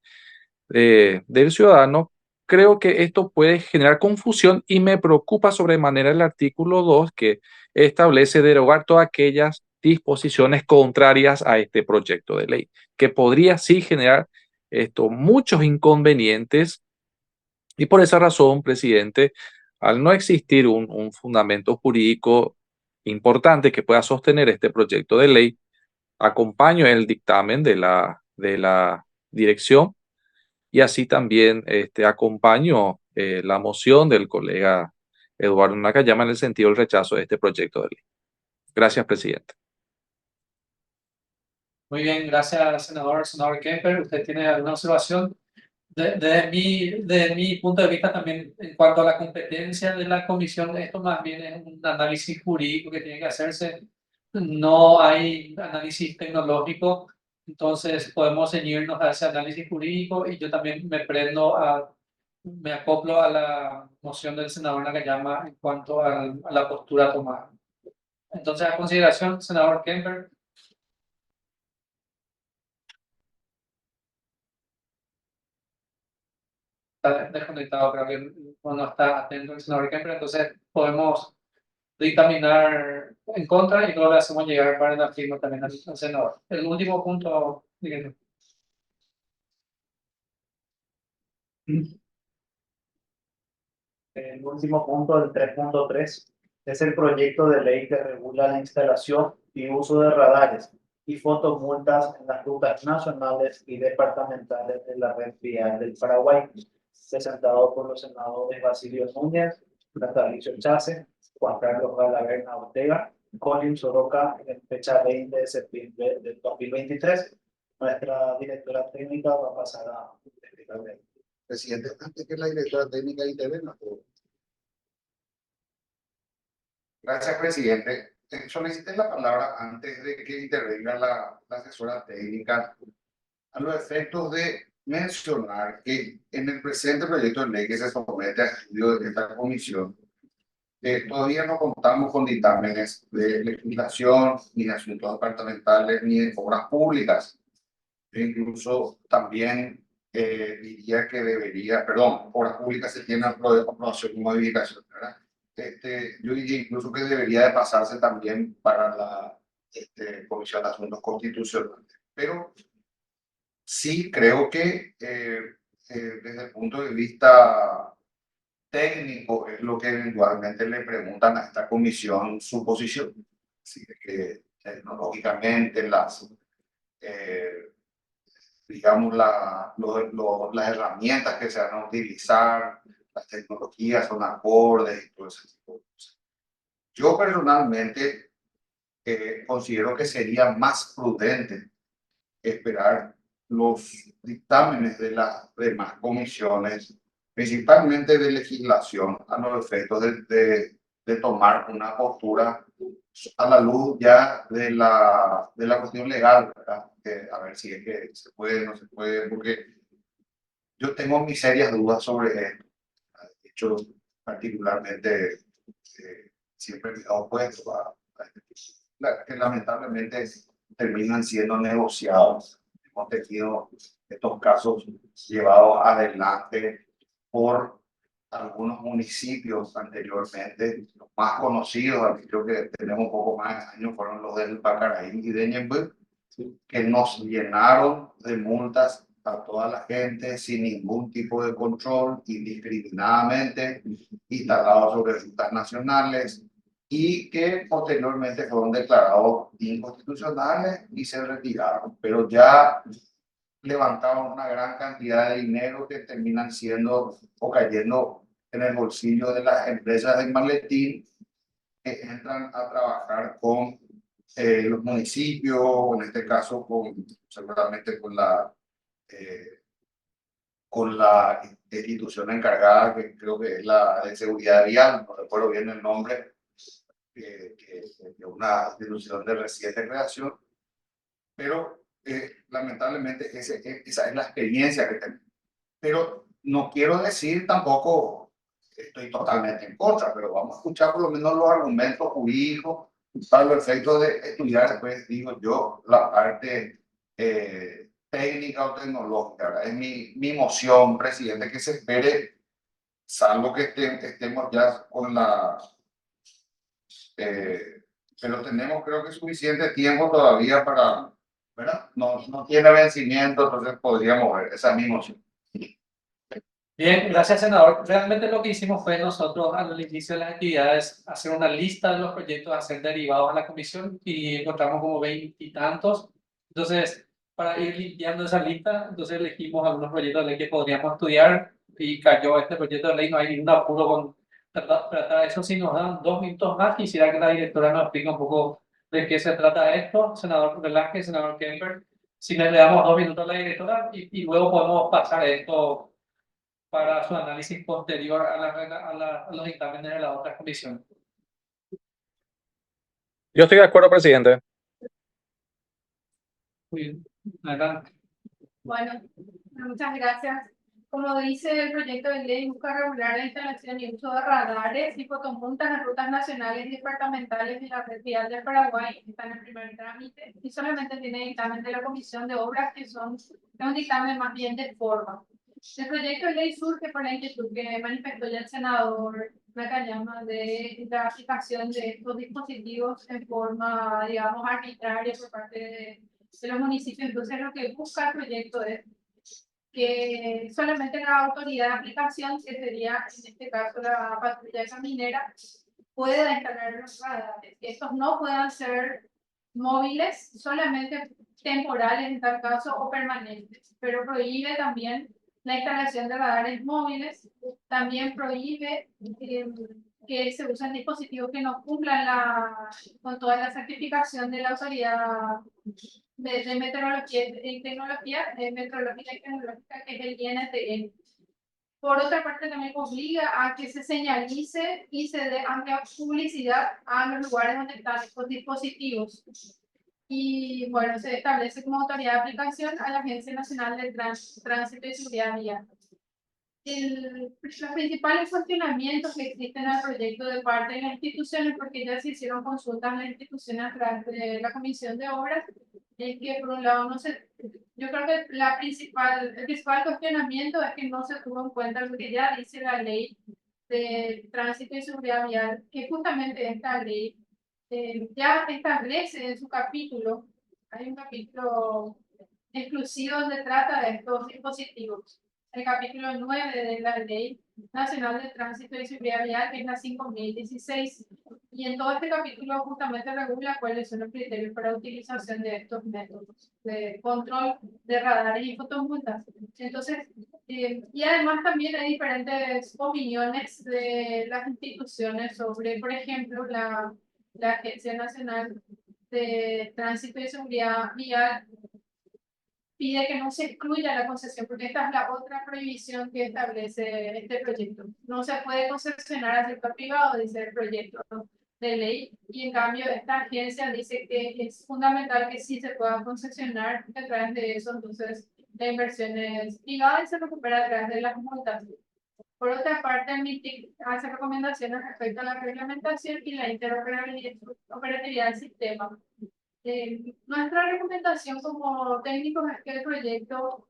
del ciudadano, creo que esto puede generar confusión, y me preocupa sobremanera el artículo 2, que establece derogar todas aquellas disposiciones contrarias a este proyecto de ley, que podría sí generar muchos inconvenientes. Y por esa razón, presidente, al no existir un fundamento jurídico importante que pueda sostener este proyecto de ley. Acompaño el dictamen de la dirección y así también acompaño la moción del colega Eduardo Nakayama en el sentido del rechazo de este proyecto de ley. Gracias, presidente. Muy bien, gracias, senador. Senador Kemper, ¿usted tiene alguna observación? Desde mi punto de vista también, en cuanto a la competencia de la comisión, esto más bien es un análisis jurídico que tiene que hacerse. No hay análisis tecnológico, entonces podemos ceñirnos a ese análisis jurídico y yo también me acoplo a la moción del senador Nakayama en cuanto a la postura tomada. Entonces, a consideración, senador Kemper. Está desconectado, creo que no está atento el senador Kemper, entonces podemos dictaminar en contra y luego le hacemos llegar para la firma también al senador. El último punto, díganme. El último punto, el 3.3, es el proyecto de ley que regula la instalación y uso de radares y fotomultas en las rutas nacionales y departamentales de la red vial del Paraguay, presentado por los senadores Basilio Núñez, Natalicio Chase, Juan Carlos Galaverna Ortega, Colin Soroca, en fecha 20 de septiembre del 2023. Nuestra directora técnica va a pasar a explicarle. Presidente, antes que la directora técnica intervenga. Gracias, presidente. Solicité la palabra antes de que intervenga la asesora técnica a los efectos de mencionar que en el presente proyecto de ley que se somete a estudio de esta comisión, todavía no contamos con dictámenes de legislación, ni de asuntos departamentales, ni de obras públicas. E incluso también diría que debería, perdón, obras públicas se tienen aprobación y modificación, ¿verdad? Yo diría incluso que debería de pasarse también para la Comisión de Asuntos Constitucionales. Pero sí creo que desde el punto de vista técnico es lo que eventualmente le preguntan a esta comisión su posición. Así que tecnológicamente digamos, las herramientas que se van a utilizar, las tecnologías son acordes y todo ese tipo de cosas. Yo personalmente considero que sería más prudente esperar los dictámenes de las demás comisiones, principalmente de legislación, a los efectos de tomar una postura a la luz ya de la cuestión legal, ¿verdad? A ver si es que se puede o no se puede, porque yo tengo mis serias dudas sobre esto. De hecho, particularmente, siempre me he opuesto a que lamentablemente terminan siendo negociados. Hemos tenido estos casos llevados adelante por algunos municipios anteriormente. Los más conocidos, creo que tenemos un poco más de años, fueron los del Pacaraí y de Ñemby, que nos llenaron de multas a toda la gente sin ningún tipo de control, indiscriminadamente, instalados sobre rutas nacionales, y que posteriormente fueron declarados inconstitucionales y se retiraron, pero ya levantaron una gran cantidad de dinero que terminan siendo o cayendo en el bolsillo de las empresas de maletín que entran a trabajar con los municipios, en este caso seguramente con la institución encargada, que creo que es la de seguridad vial, no recuerdo bien el nombre, que es una institución de reciente creación, pero lamentablemente esa es la experiencia que tenemos. Pero no quiero decir tampoco que estoy totalmente en contra, pero vamos a escuchar por lo menos los argumentos jurídicos para los efectos de estudiar, después digo yo, la parte técnica o tecnológica, ¿verdad? Es mi moción, presidente, que se espere, salvo que estemos ya con la... pero tenemos, creo que, suficiente tiempo todavía para, ¿verdad? No tiene vencimiento, entonces podríamos ver esa misma moción. Bien, gracias, senador. Realmente lo que hicimos fue nosotros al inicio de las actividades hacer una lista de los proyectos a ser derivados a la comisión y encontramos como 20 y tantos. Entonces, para ir limpiando esa lista, entonces elegimos algunos proyectos de ley que podríamos estudiar y cayó este proyecto de ley. No hay ningún apuro con tratar eso. Si nos dan 2 minutos más, quisiera que la directora nos explique un poco de qué se trata esto, senador Velázquez, senador Kemper. Si le damos 2 minutos a la directora y luego podemos pasar esto para su análisis posterior a los dictámenes de la otra comisión. Yo estoy de acuerdo, presidente. Muy bien. Adelante. Bueno, muchas gracias. Como dice el proyecto de ley, busca regular la instalación y uso de radares y fotopuntas en rutas nacionales y departamentales de la red vial del Paraguay. Está en el primer trámite y solamente tiene dictamen de la Comisión de Obras, que es un dictamen más bien de forma. El proyecto de ley surge por la inquietud que manifestó ya el senador Nakayama de la aplicación de estos dispositivos en forma, digamos, arbitraria por parte de los municipios. Entonces, lo que busca el proyecto es que solamente la autoridad de aplicación, que sería en este caso la patrulla caminera, pueda instalar los radares. Que estos no puedan ser móviles, solamente temporales en tal caso o permanentes, pero prohíbe también la instalación de radares móviles, también prohíbe que se usen dispositivos que no cumplan con toda la certificación de la autoridad de meteorología y tecnología, meteorológica y tecnológica, que es el INTN. Por otra parte, también obliga a que se señalice y se dé amplia publicidad a los lugares donde están estos dispositivos. Y bueno, se establece como autoridad de aplicación a la Agencia Nacional de Tránsito y Seguridad Vial. Los principales cuestionamientos que existen al proyecto de parte de las instituciones, porque ya se hicieron consultas en las instituciones a través de la Comisión de Obras, es que por un lado yo creo que el principal cuestionamiento es que no se tuvo en cuenta lo que ya dice la ley de tránsito y seguridad vial, que justamente esta ley ya establece en su capítulo, hay un capítulo exclusivo donde trata de estos dispositivos. El capítulo 9 de la Ley Nacional de Tránsito y Seguridad Vial, que es la 5016. Y en todo este capítulo justamente regula cuáles son los criterios para utilización de estos métodos de control de radares y fotopuntas. Entonces, y además también hay diferentes opiniones de las instituciones sobre, por ejemplo, la Agencia Nacional de Tránsito y Seguridad Vial pide que no se excluya la concesión, porque esta es la otra prohibición que establece este proyecto. No se puede concesionar al sector privado, dice el proyecto de ley, y en cambio esta agencia dice que es fundamental que sí se pueda concesionar a través de eso. Entonces la inversión es privada y se recupera a través de las multas. Por otra parte, el MITIC hace recomendaciones respecto a la reglamentación y la interoperabilidad del sistema. Nuestra recomendación como técnicos es que el proyecto,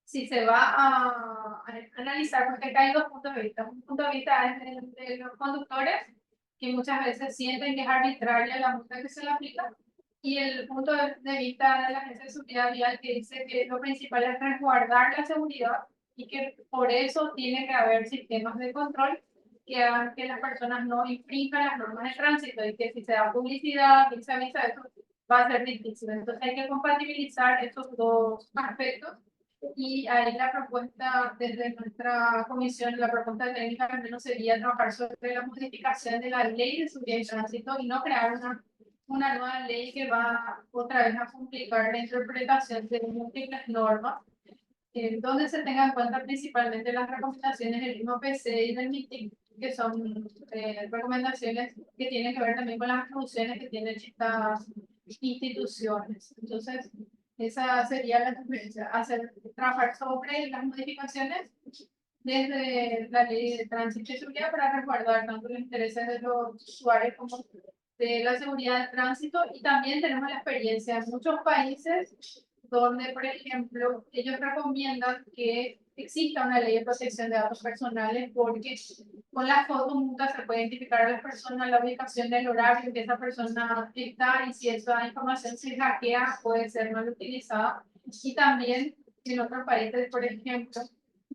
si se va a analizar, porque acá hay dos puntos de vista. Un punto de vista es el de los conductores, que muchas veces sienten que es arbitraria la multa que se le aplica, y el punto de vista de la Agencia de Seguridad Vial, que dice que lo principal es resguardar la seguridad y que por eso tiene que haber sistemas de control que hagan que las personas no infrinjan las normas de tránsito, y que si se da publicidad, que se avisa eso, va a ser difícil. Entonces hay que compatibilizar estos dos aspectos, y ahí la propuesta desde nuestra comisión, la propuesta técnica al menos sería trabajar sobre la modificación de la ley de seguridad y tránsito y no crear una nueva ley que va otra vez a complicar la interpretación de múltiples normas, donde se tengan en cuenta principalmente las recomendaciones del INOPC y del MITIC, que son recomendaciones que tienen que ver también con las atribuciones que tienen estas instituciones. Entonces, esa sería la tendencia, trabajar sobre las modificaciones desde la ley de tránsito y seguridad para resguardar tanto los intereses de los usuarios como de la seguridad del tránsito. Y también tenemos la experiencia en muchos países donde, por ejemplo, ellos recomiendan que exista una ley de protección de datos personales, porque con la fotopunta se puede identificar a las personas, la ubicación del horario que esa persona está, y si esa información se hackea puede ser mal utilizada. Y también en otros países, por ejemplo,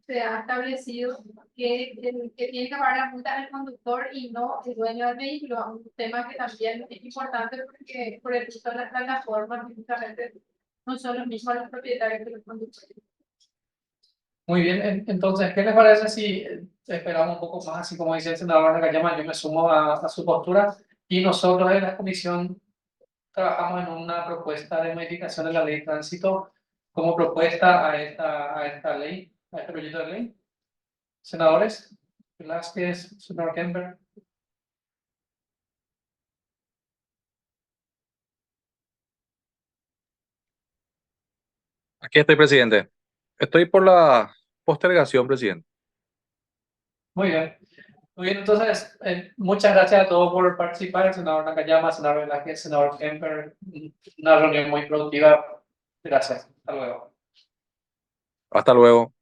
se ha establecido que el que tiene que pagar la multa es el conductor y no el dueño del vehículo, un tema que también es importante porque por el uso de las plataformas justamente no son los mismos los propietarios que los conductores. Muy bien, entonces, ¿qué les parece si esperamos un poco más, así como dice el senador Nakayama? Yo me sumo a su postura y nosotros en la comisión trabajamos en una propuesta de modificación de la ley de tránsito como propuesta a esta ley, a este proyecto de ley. Senadores, Velázquez, senador Kemper. Aquí estoy, presidente. Estoy por la postergación, presidente. Muy bien. Muy bien, entonces, muchas gracias a todos por participar. El senador Nakayama, senador Velázquez, senador Kemper. Una reunión muy productiva. Gracias. Hasta luego. Hasta luego.